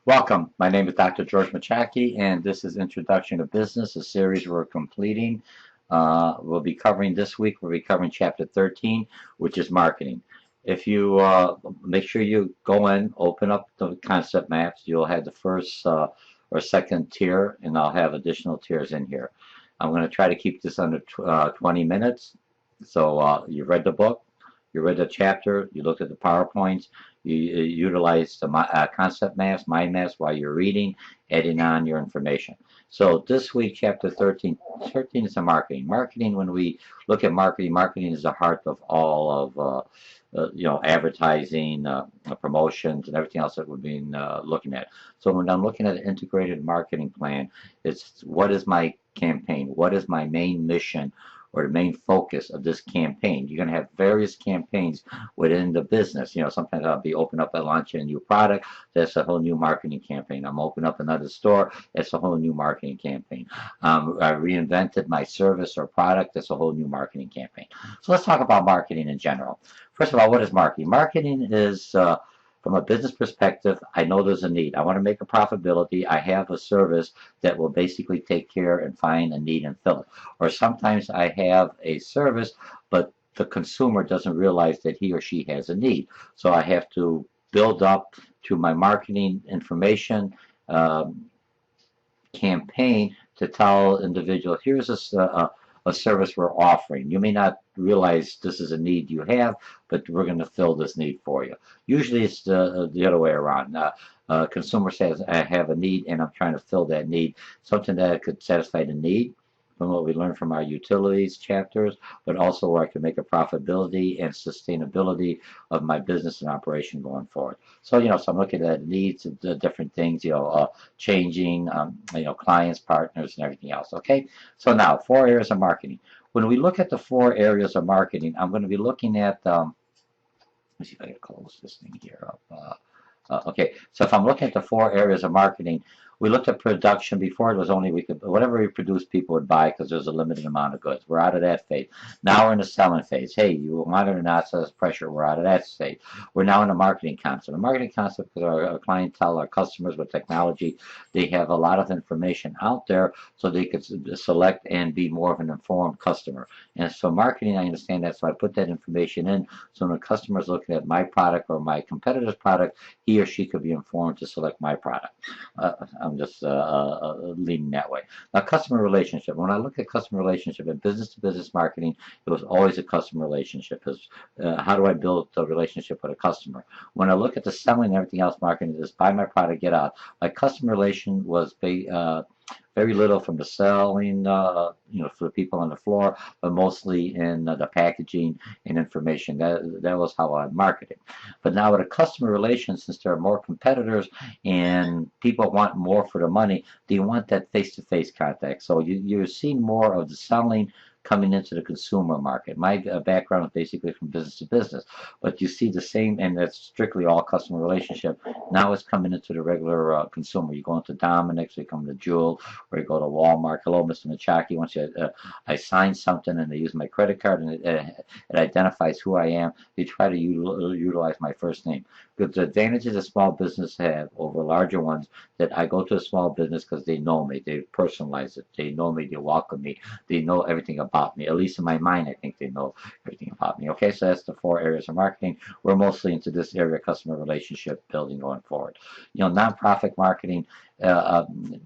Welcome. My name is Dr. George Mochocki, and this is Introduction to Business, a series we're completing. We'll be covering this week, we'll be covering Chapter 13, which is marketing. If you make sure you go in, open up the concept maps, you'll have the first or second tier, and I'll have additional tiers in here. I'm going to try to keep this under 20 minutes. So you've read the book, you read the chapter, you looked at the PowerPoints, you utilize the concept maps, mind maps while you're reading, adding on your information. So this week, chapter 13 is a marketing. Marketing, when we look at marketing, marketing is the heart of all of advertising, promotions, and everything else that we've been looking at. So when I'm looking at an integrated marketing plan, it's what is my campaign? What is my main mission or the main focus of this campaign? You're going to have various campaigns within the business. Sometimes I'll be open up and launching a new product. That's a whole new marketing campaign. I'm open up another store. That's a whole new marketing campaign. I reinvented my service or product. That's a whole new marketing campaign. So let's talk about marketing in general. First of all, what is marketing? Marketing is from a business perspective, I know there's a need. I want to make a profitability. I have a service that will basically take care and find a need and fill it. Or sometimes I have a service, but the consumer doesn't realize that he or she has a need. So I have to build up to my marketing information campaign to tell individuals, here's a service we're offering. You may not realize this is a need you have, but we're going to fill this need for you. Usually it's the other way around. Consumer says, I have a need and I'm trying to fill that need, something that could satisfy the need from what we learned from our utilities chapters, but also where I can make a profitability and sustainability of my business and operation going forward. So, so I'm looking at needs of the different things, changing, clients, partners, and everything else. Okay. So now 4 areas of marketing. When we look at the 4 areas of marketing, I'm going to be looking at, let me see if I can close this thing here up. Okay, so if I'm looking at the 4 areas of marketing, we looked at production before. It was only whatever we produced, people would buy because there's a limited amount of goods. We're out of that phase. Now we're in the selling phase. Hey, you want it or not, so there's pressure. We're out of that stage. We're now in the marketing concept. The marketing concept, because our clientele, our customers with technology, they have a lot of information out there, so they could select and be more of an informed customer. And so marketing, I understand that, so I put that information in. So when a customer is looking at my product or my competitor's product, he or she could be informed to select my product. I'm just leaning that way. Now, customer relationship. When I look at customer relationship in business-to-business marketing, it was always a customer relationship. How do I build a relationship with a customer? When I look at the selling and everything else marketing, is buy my product, get out. My customer relation was very little from the selling, for the people on the floor, but mostly in the packaging and information. That was how I marketed. But now with a customer relations, since there are more competitors and people want more for the money, they want that face-to-face contact. So you're seeing more of the selling coming into the consumer market. My background is basically from business to business, but you see the same, and that's strictly all customer relationship. Now it's coming into the regular consumer. You go into Dominick's, you come to Jewel, or you go to Walmart. Hello, Mr. Mochocki. Once I sign something and they use my credit card and it identifies who I am, they try to utilize my first name. Because the advantages a small business have over larger ones, that I go to a small business because they know me, they personalize it, they know me, they welcome me, they know everything about me. At least in my mind, I think they know everything about me. Okay, so that's the 4 areas of marketing. We're mostly into this area, customer relationship building going forward. Nonprofit marketing. When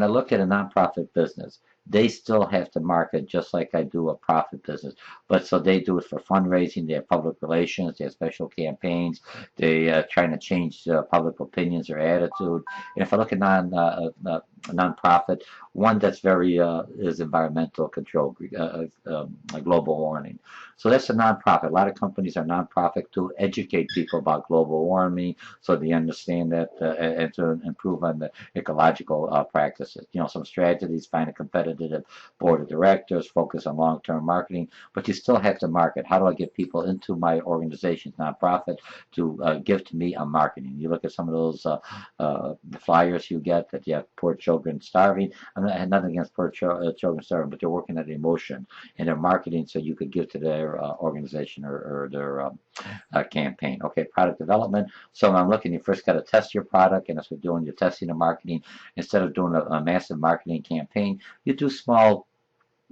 I look at a nonprofit business, they still have to market just like I do a profit business. But so they do it for fundraising, they have public relations, they have special campaigns, they trying to change public opinions or attitude. And if I look at nonprofit, one that's very is environmental control, global warming. So that's a nonprofit. A lot of companies are nonprofit to educate people about global warming, so they understand that and to improve on the ecological practices. Some strategies, find a competitive board of directors, focus on long-term marketing, but you still have to market. How do I get people into my organization's nonprofit to give to me on marketing? You look at some of those the flyers you get that you have poor children children starving. I had nothing against poor children starving, but they're working at emotion and they're marketing so you could give to their organization or their campaign. Okay, product development. So I'm looking, you first got to test your product, and that's what you're doing. You're testing the marketing. Instead of doing a massive marketing campaign, you do small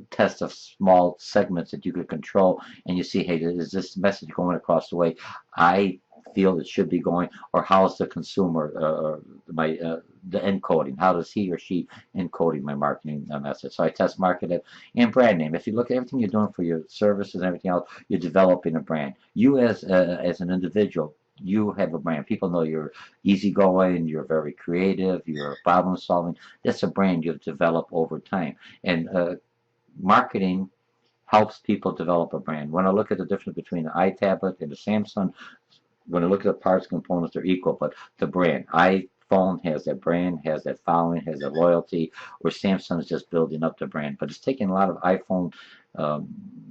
tests of small segments that you could control, and you see, hey, is this message going across the way I feel it should be going, or how's the consumer, the encoding? How does he or she encoding my marketing message? So I test market it and brand name. If you look at everything you're doing for your services and everything else, you're developing a brand. You as an individual, you have a brand. People know you're easygoing, you're very creative, you're problem solving. That's a brand you've developed over time. And marketing helps people develop a brand. When I look at the difference between the iTablet and the Samsung, when I look at the parts components, they're equal, but the brand, iPhone has that brand, has that following, has that loyalty, where Samsung is just building up the brand. But it's taking a lot of iPhone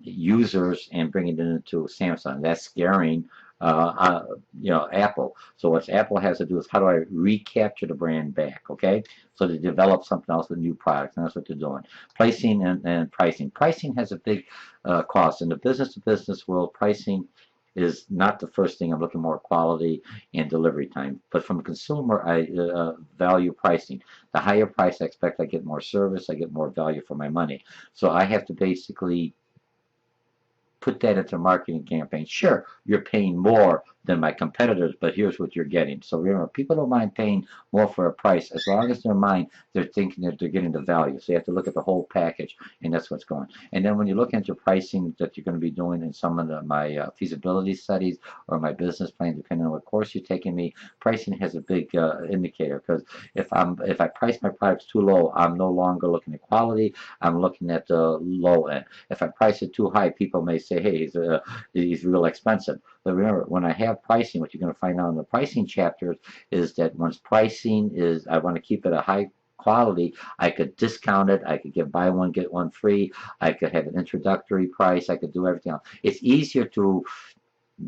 users and bringing it into Samsung. That's scaring Apple. So what Apple has to do is, how do I recapture the brand back? Okay, so they develop something else with new products, and that's what they're doing. Pricing and pricing. Pricing has a big cost in the business-to-business world. Pricing is not the first thing. I'm looking more at quality and delivery time. But from a consumer, I value pricing. The higher price I expect, I get more service, I get more value for my money. So I have to basically put that into a marketing campaign. Sure, you're paying more than my competitors, but here's what you're getting. So remember, people don't mind paying more for a price as long as they're they're thinking that they're getting the value. So you have to look at the whole package, and that's what's going. And then when you look into pricing that you're going to be doing in some of my feasibility studies or my business plan, depending on what course you're taking me, pricing has a big indicator, because if I price my products too low, I'm no longer looking at quality. I'm looking at the low end. If I price it too high, people may say, hey, he's real expensive. But remember, when I have pricing, what you're going to find out in the pricing chapters is that once pricing is, I want to keep it a high quality, I could discount it, I could buy one, get one free, I could have an introductory price, I could do everything else. It's easier to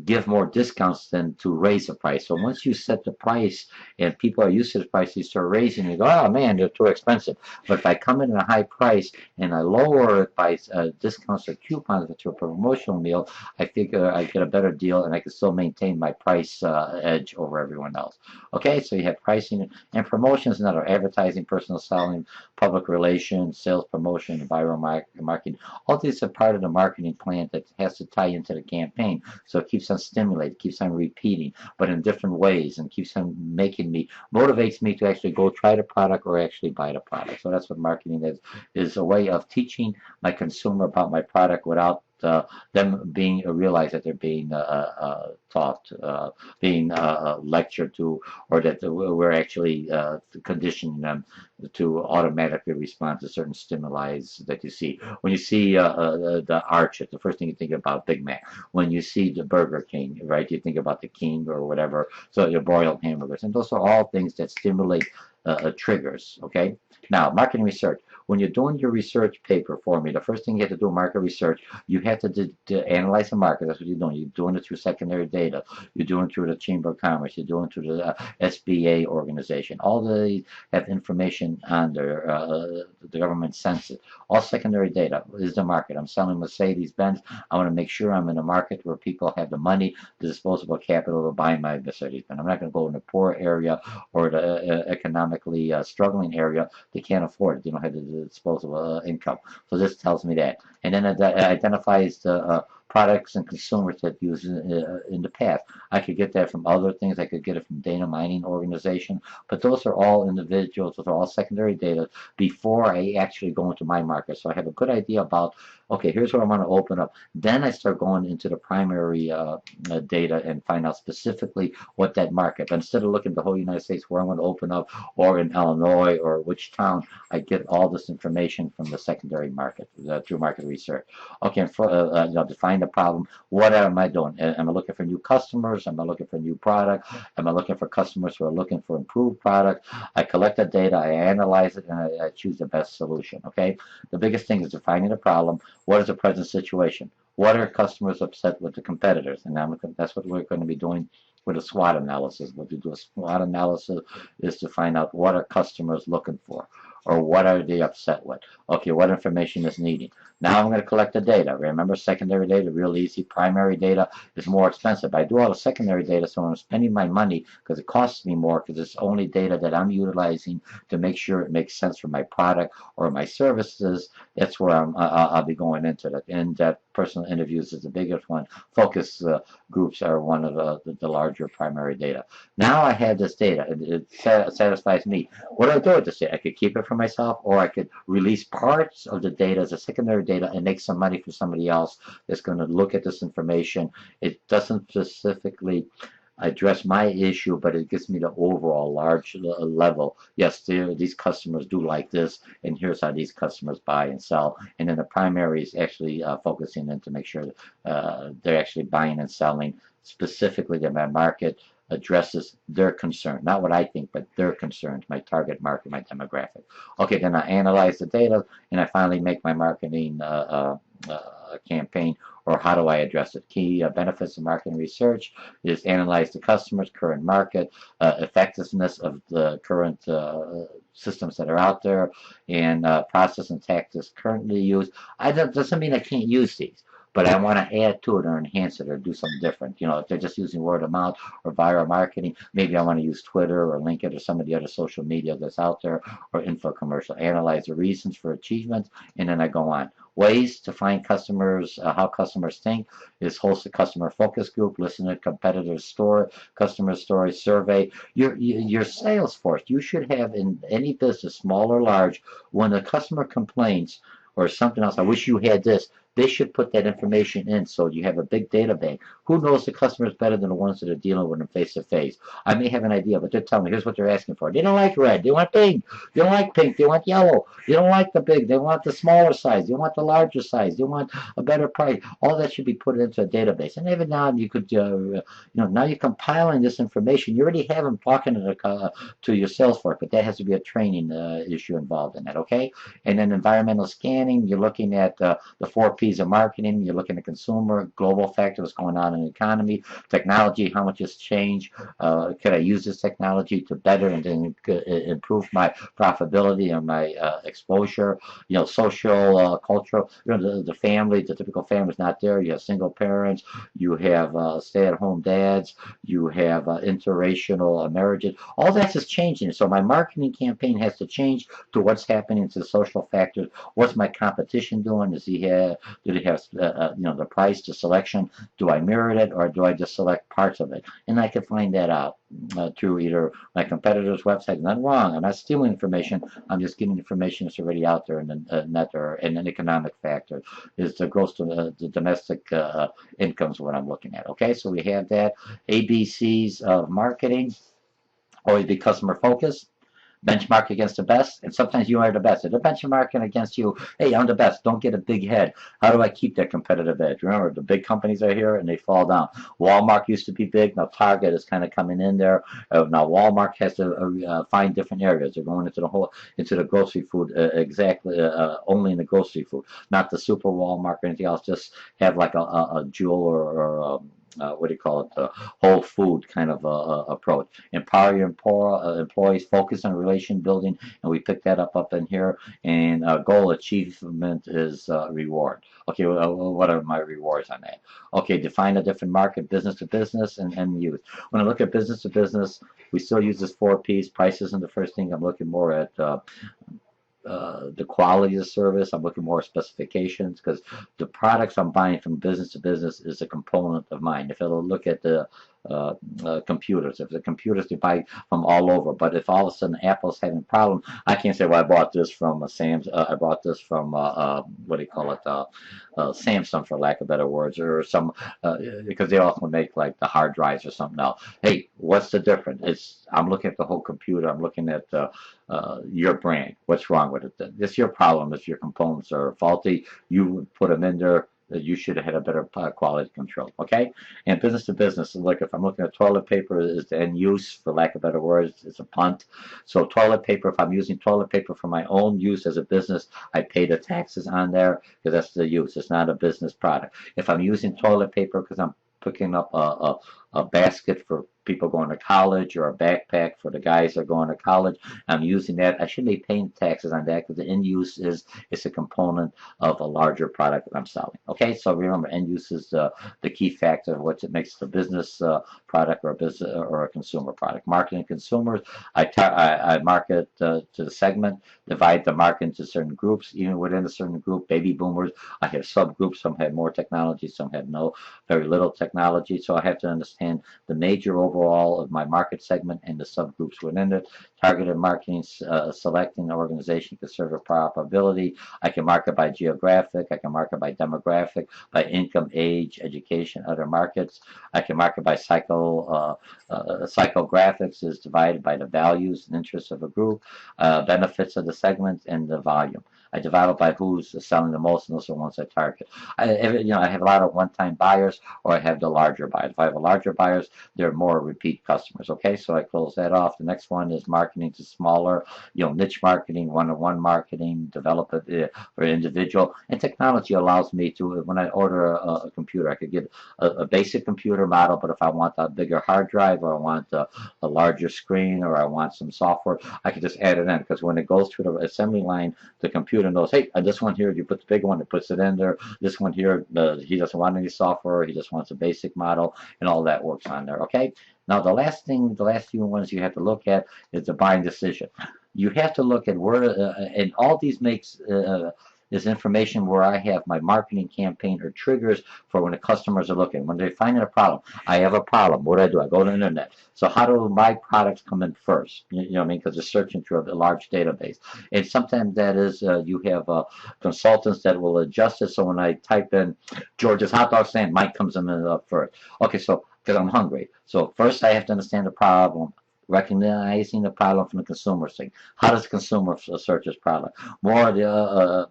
give more discounts than to raise the price. So once you set the price and people are used to the price, you start raising, you go, oh man, they're too expensive. But if I come in at a high price and I lower it by discounts or coupons to a promotional meal, I figure I get a better deal and I can still maintain my price edge over everyone else. Okay, so you have pricing and promotions, another advertising, personal selling, public relations, sales promotion, viral marketing. All these are part of the marketing plan that has to tie into the campaign. So it keeps on stimulating, keeps on repeating, but in different ways, and keeps on motivates me to actually go try the product or actually buy the product. So that's what marketing is a way of teaching my consumer about my product without them realize that they're being taught, being lectured to, or that we're actually conditioning them to automatically respond to certain stimuli that you see. When you see the Arches, the first thing you think about Big Mac. When you see the Burger King, right, you think about the King or whatever, so your broiled hamburgers. And those are all things that stimulate triggers, okay? Now, marketing research. When you're doing your research paper for me, the first thing you have to do, market research, you have to analyze the market. That's what you're doing. You're doing it through secondary data. You're doing it through the Chamber of Commerce. You're doing it through the SBA organization. All these have information on the government census. All secondary data is the market. I'm selling Mercedes-Benz. I want to make sure I'm in a market where people have the money, the disposable capital to buy my Mercedes-Benz. I'm not going to go in a poor area or the economically struggling area. They can't afford it. They don't have the disposable income. So this tells me that. And then it identifies the products and consumers that use in the past. I could get that from other things. I could get it from data mining organization. But those are all individuals. Those are all secondary data before I actually go into my market. So I have a good idea about, okay, here's what I want to open up. Then I start going into the primary data and find out specifically what that market. But instead of looking at the whole United States where I want to open up, or in Illinois or which town, I get all this information from the secondary market through market research. Okay, and define the problem. What am I doing? Am I looking for new customers? Am I looking for new product? Am I looking for customers who are looking for improved product? I collect the data, I analyze it, and I choose the best solution. Okay, the biggest thing is defining the problem. What is the present situation? What are customers upset with the competitors? And that's what we're going to be doing with a SWOT analysis. What we do a SWOT analysis is to find out what are customers looking for. or what are they upset with? Okay, what information is needed? Now I'm going to collect the data. Remember, secondary data, real easy. Primary data is more expensive. I do all the secondary data, so I'm spending my money because it costs me more because it's only data that I'm utilizing to make sure it makes sense for my product or my services. That's where I'll be going into that. In-depth personal interviews is the biggest one. Focus groups are one of the larger primary data. Now I have this data. It satisfies me. What do I do with this data? I could keep it for myself, or I could release parts of the data as a secondary data and make some money for somebody else that's going to look at this information. It doesn't specifically address my issue, but it gives me the overall large level. Yes, these customers do like this, and here's how these customers buy and sell. And then the primary is actually focusing in to make sure they're actually buying and selling specifically to my market addresses their concern, not what I think, but their concerns, my target market, my demographic. Okay, then I analyze the data, and I finally make my marketing campaign, or how do I address it? Key benefits of marketing research is analyze the customer's current market, effectiveness of the current systems that are out there, and process and tactics currently used. Doesn't mean I can't use these, but I want to add to it or enhance it or do something different. You know, if they're just using word of mouth or viral marketing, maybe I want to use Twitter or LinkedIn or some of the other social media that's out there, or info commercial. Analyze the reasons for achievements, and then I go on. Ways to find customers, how customers think, is host a customer focus group, listen to competitors' customer story survey. Your sales force, you should have in any business, small or large, when a customer complains or something else, I wish you had this, they should put that information in so you have a big data bank. Who knows the customers better than the ones that are dealing with them face to face? I may have an idea, but they're telling me here's what they're asking for. They don't like red, they want pink. They don't like pink, they want yellow. They don't like the big, they want the smaller size, they want the larger size, they want a better price. All that should be put into a database. And even now you could, now you're compiling this information. You already have them talking to your sales force, but that has to be a training issue involved in that, okay? And then environmental scanning, you're looking at the 4Ps of marketing, you're looking at consumer, global factor, what's going on in the economy, technology, how much has changed, could I use this technology to better and then improve my profitability and my exposure, social, cultural, the family, the typical family is not there, you have single parents, you have stay-at-home dads, you have interracial marriages, all that's just changing, so my marketing campaign has to change to what's happening to the social factors. What's my competition doing? Do they have the price, the selection? Do I mirror it, or do I just select parts of it? And I can find that out through either my competitor's website. Nothing wrong. I'm not stealing information. I'm just getting information that's already out there in the net, or in an economic factor is the gross the domestic income is what I'm looking at. Okay, so we have that. ABCs of marketing. Always be customer focused. Benchmark against the best, and sometimes you are the best. If they're benchmarking against you, hey, I'm the best. Don't get a big head. How do I keep that competitive edge? Remember, the big companies are here and they fall down. Walmart used to be big. Now Target is kind of coming in there. Now Walmart has to find different areas. They're going into the grocery food exactly only in the grocery food, not the super Walmart or anything else. Just have like a Jewel or what do you call it, whole food kind of approach. Empower your employees, focus on relation building, and we pick that up in here. And goal achievement is reward. Okay, what are my rewards on that? Okay, define a different market, business to business, and use. When I look at business to business, we still use this 4Ps. Price isn't the first thing. I'm looking more at the quality of the service. I'm looking more at specifications, because the products I'm buying from business to business is a component of mine. If it'll look at the computers, if the computers they buy from all over, but if all of a sudden Apple's having a problem, I can't say, well, I bought this from Sam's, I bought this from what do you call it, Samsung, for lack of better words, or some because they often make like the hard drives or something else. Hey, what's the difference? I'm looking at the whole computer. I'm looking at your brand. What's wrong with it? It's your problem. If your components are faulty, you put them in there. You should have had a better quality control, okay? And business to business, like if I'm looking at toilet paper is the end use, for lack of better words, it's a punt. So toilet paper, if I'm using toilet paper for my own use as a business, I pay the taxes on there because that's the use. It's not a business product. If I'm using toilet paper because I'm picking up a basket for people going to college or a backpack for the guys that are going to college. I'm using that. I shouldn't be paying taxes on that because the end use is it's a component of a larger product that I'm selling. Okay, so remember, end use is the key factor of what it makes the business product or a business or a consumer product. Marketing consumers, I market to the segment, divide the market into certain groups. Even within a certain group, baby boomers, I have subgroups. Some have more technology, some have very little technology. So I have to understand the major overall of my market segment and the subgroups within it. Targeted marketing, selecting an organization can serve a probability. I can market by geographic. I can market by demographic, by income, age, education, other markets. I can market by psychographics is divided by the values and interests of a group, benefits of the segment, and the volume. I divide it by who's selling the most, and those are the ones I target. I have a lot of one-time buyers, or I have the larger buyers. If I have a larger buyers, they're more repeat customers. Okay, so I close that off. The next one is marketing to smaller, niche marketing, one-on-one marketing, develop it for individual. And technology allows me to, when I order a computer, I could get a basic computer model, but if I want a bigger hard drive, or I want a larger screen, or I want some software, I can just add it in, because when it goes through the assembly line, the computer knows, hey, this one here, you put the big one, it puts it in there. This one here, he doesn't want any software, he just wants a basic model, and all that works on there. Okay. Now the last few ones you have to look at is the buying decision. You have to look at where, and all these makes is information where I have my marketing campaign or triggers for when the customers are looking. When they're finding a problem, I have a problem. What do? I go to the internet. So how do my products come in first? You know what I mean? Because they're searching through a large database. And sometimes that is, you have consultants that will adjust it. So when I type in George's hot dog stand, Mike comes in up first. Okay, so because I'm hungry. So first I have to understand the problem, recognizing the problem from the consumer thing. How does the consumer search this product? More of the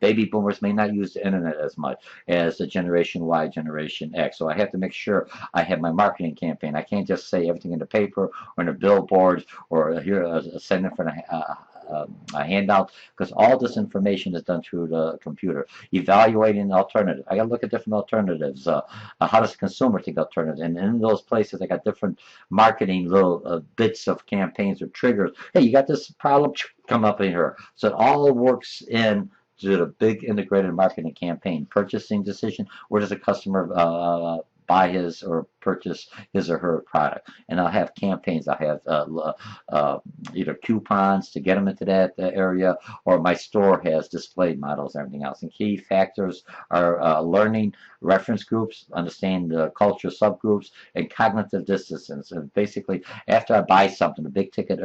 baby boomers may not use the internet as much as the Generation Y, Generation X. So I have to make sure I have my marketing campaign. I can't just say everything in the paper or in the billboards or here send it for a handout, because all this information is done through the computer. Evaluating the alternative. I got to look at different alternatives. How does the consumer think alternative? And in those places, I got different marketing little bits of campaigns or triggers. Hey, you got this problem? Come up in here. So it all works in to the big integrated marketing campaign. Purchasing decision. Where does the customer buy his or purchase his or her product? And I'll have campaigns. I'll have either coupons to get them into that area, or my store has display models and everything else. And key factors are learning, reference groups, understand the culture subgroups, and cognitive dissonance. And basically, after I buy something, a big ticket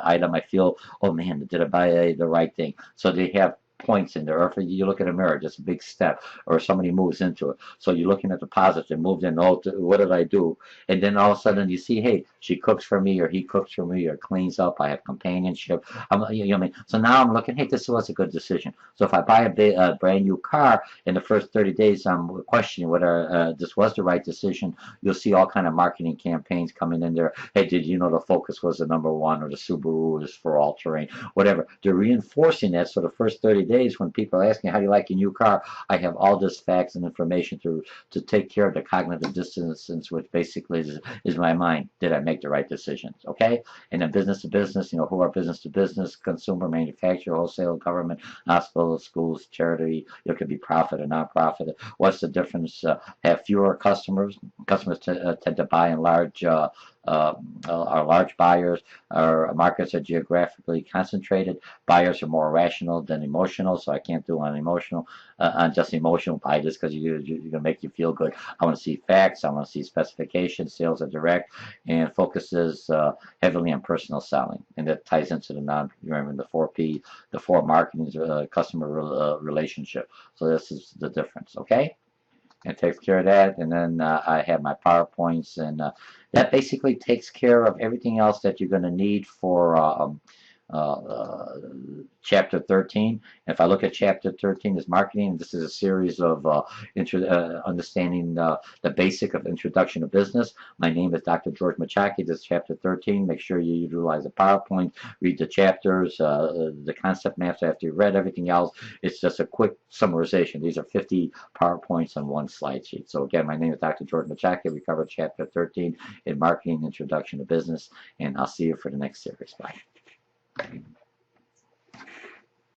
item, I feel, oh man, did I buy the right thing? So they have points in there. Or if you look at a mirror, just a big step, or somebody moves into it. So you're looking at the positive, moved in, oh, what did I do? And then all of a sudden you see, hey, she cooks for me, or he cooks for me, or cleans up, I have companionship. You know what I mean? So now I'm looking, hey, this was a good decision. So if I buy a brand new car, in the first 30 days I'm questioning whether this was the right decision. You'll see all kind of marketing campaigns coming in there. Hey, did you know the Focus was the #1, or the Subaru is for all terrain, whatever. They're reinforcing that. So the first 30 days when people are asking how do you like your new car, I have all this facts and information to take care of the cognitive dissonance, which basically is my mind. Did I make the right decisions? Okay. And then business to business, who are business to business? Consumer, manufacturer, wholesale, government, hospitals, schools, charity. It could be profit or non-profit. What's the difference? Have fewer customers. Customers tend to buy in large. Our large buyers. Our markets are geographically concentrated. Buyers are more rational than emotional, so I can't do on emotional. On just emotional buy just because you're going to make you feel good. I want to see facts. I want to see specifications. Sales are direct, and focuses heavily on personal selling, and that ties into the 4P, the 4 marketing, customer relationship. So this is the difference. Okay. It takes care of that, and then I have my PowerPoints, and that basically takes care of everything else that you're going to need for chapter 13. If I look at chapter 13 is marketing, this is a series of understanding the basic of introduction to business. My name is Dr. George Mochocki. This is chapter 13. Make sure you utilize the PowerPoint, read the chapters, the concept maps after you've read everything else. It's just a quick summarization. These are 50 PowerPoints on one slide sheet. So again, my name is Dr. George Mochocki. We covered chapter 13 in marketing, introduction to business, and I'll see you for the next series. Bye.